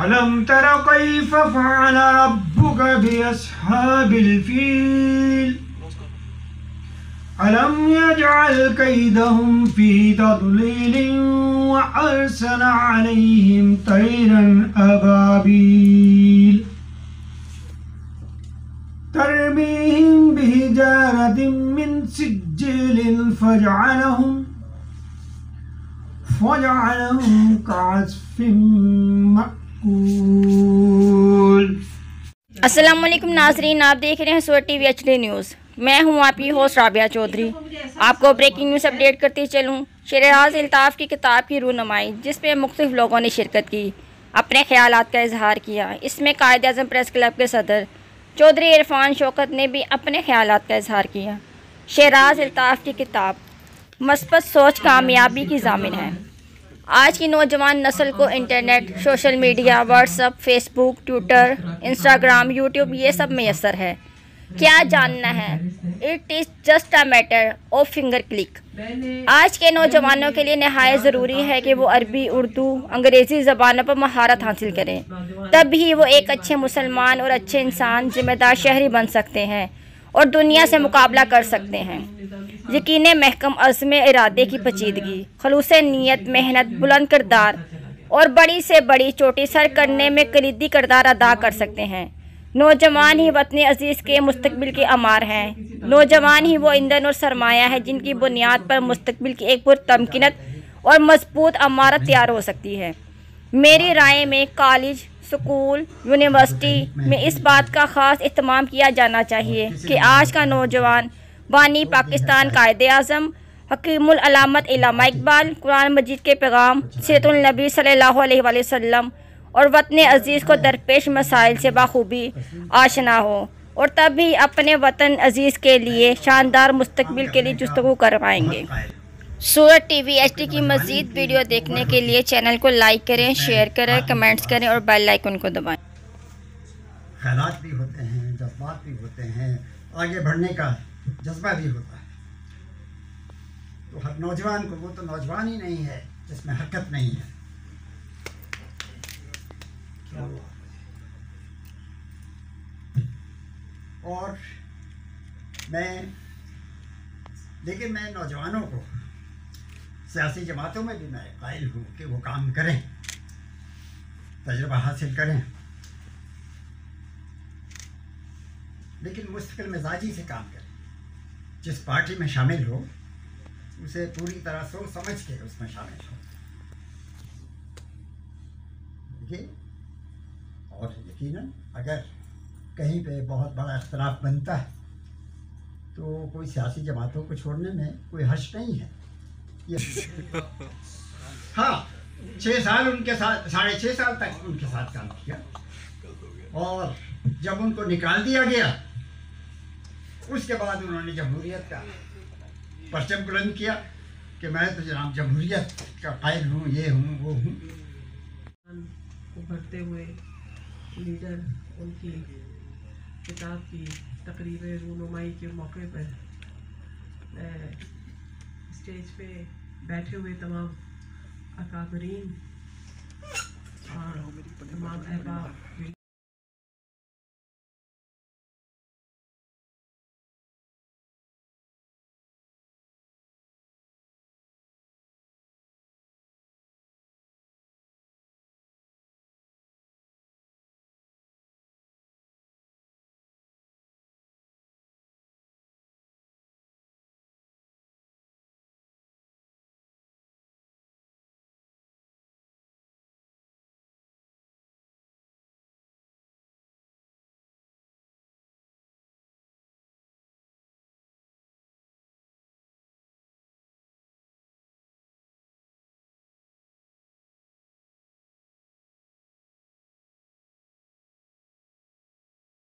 ألم تر كيف فعل ربك بأصحاب الفيل ألم يجعل كيدهم في تضليل وأرسل عليهم طيرا أبابيل ترميهم بحجارة من سجيل فجعلهم كعصف مأكول۔ السلام علیکم ناظرین، آپ دیکھ رہے ہیں سورت ٹی وی HD نیوز۔ میں ہوں آپ کی ہوسٹ رابعہ چودھری۔ آپ کو بریکنگ نیوز اپڈیٹ کرتی چلوں۔ شیراز الطاف کی کتاب کی رونمائی، جس میں مختلف لوگوں نے شرکت کی، اپنے خیالات کا اظہار کیا۔ اس میں قائد اعظم پریس کلب کے صدر چودھری عرفان شوکت نے بھی اپنے خیالات کا اظہار کیا۔ شیراز الطاف کی کتاب مثبت سوچ کامیابی کی ضامن ہے۔ آج کی نوجوان نسل کو internet, social media, WhatsApp, Facebook, Twitter, Instagram, YouTube یہ سب میسر ہے۔ کیا جاننا ہے؟ It is just a matter of finger click. آج کے نوجوانوں کے لیے نہایت ضروری ہے کہ وہ عربی، اردو، انگریزی زبانوں پر مہارت حاصل کریں، تب ہی وہ ایک اچھے مسلمان اور اچھے انسان، ذمہ دار شہری بن سکتے ہیں اور دنیا سے مقابلہ کر سکتے ہیں۔ یقین محکم عزم ارادے کی پیچیدگی، خلوص نیت، محنت، بلند کردار اور بڑی سے بڑی چوٹی سر کرنے میں کلیدی کردار ادا کر سکتے ہیں۔ نوجوان ہی وطن عزیز کے مستقبل کے اعمار ہیں۔ نوجوان ہی وہ ایندھن اور سرمایہ ہے جن کی بنیاد پر مستقبل کی ایک پرتمکنت اور مضبوط عمارت تیار ہو سکتی ہے۔ میری رائے میں کالج، اسکول، یونیورسٹی میں اس بات کا خاص اہتمام کیا جانا چاہیے کہ آج کا نوجوان بانی پاکستان قائد اعظم، حکیم العلامت علامہ اقبال، قرآن مجید کے پیغام، سیرت النبی صلی اللہ علیہ وآلہ وسلم اور وطن عزیز کو درپیش مسائل سے بخوبی آشنا ہو، اور تب ہی اپنے وطن عزیز کے لیے شاندار مستقبل کے لیے جستجو کر پائیں گے۔ سورت ٹی وی HD کی مزید ویڈیو دیکھنے کے لیے چینل کو لائک کریں، شیئر کریں، کمنٹس کریں اور بیل آئیکن کو دبائیں۔ خیالات بھی ہوتے ہیں، جذبات بھی ہوتے ہیں، آگے بڑھنے کا جذبہ بھی ہوتا ہے۔ تو ہر نوجوان کو، وہ تو نوجوان ہی نہیں ہے جس میں حرکت نہیں ہے۔ اور لیکن میں نوجوانوں کو سیاسی جماعتوں میں بھی میں قائل ہوں کہ وہ کام کریں، تجربہ حاصل کریں، لیکن مستقل مزاجی سے کام کریں۔ جس پارٹی میں شامل ہو اسے پوری طرح سوچ سمجھ کے اس میں شامل ہو۔ اور یقیناً اگر کہیں پہ بہت بڑا اختلاف بنتا ہے تو کوئی سیاسی جماعتوں کو چھوڑنے میں کوئی حرج نہیں ہے۔ ہاں، 6 سال ان کے ساتھ، 6.5 سال تک ان کے ساتھ کام کیا، اور جب ان کو نکال دیا گیا اس کے بعد انہوں نے جمہوریت کا پرچم بلند کیا کہ میں تو جناب جمہوریت کا قائل ہوں، یہ ہوں، وہ ہوں۔ ابھرتے ہوئے لیڈر، ان کی کتاب کی تقریب رونمائی کے موقع پر اسٹیج پہ بیٹھے ہوئے تمام اکابرین اور تمام احباب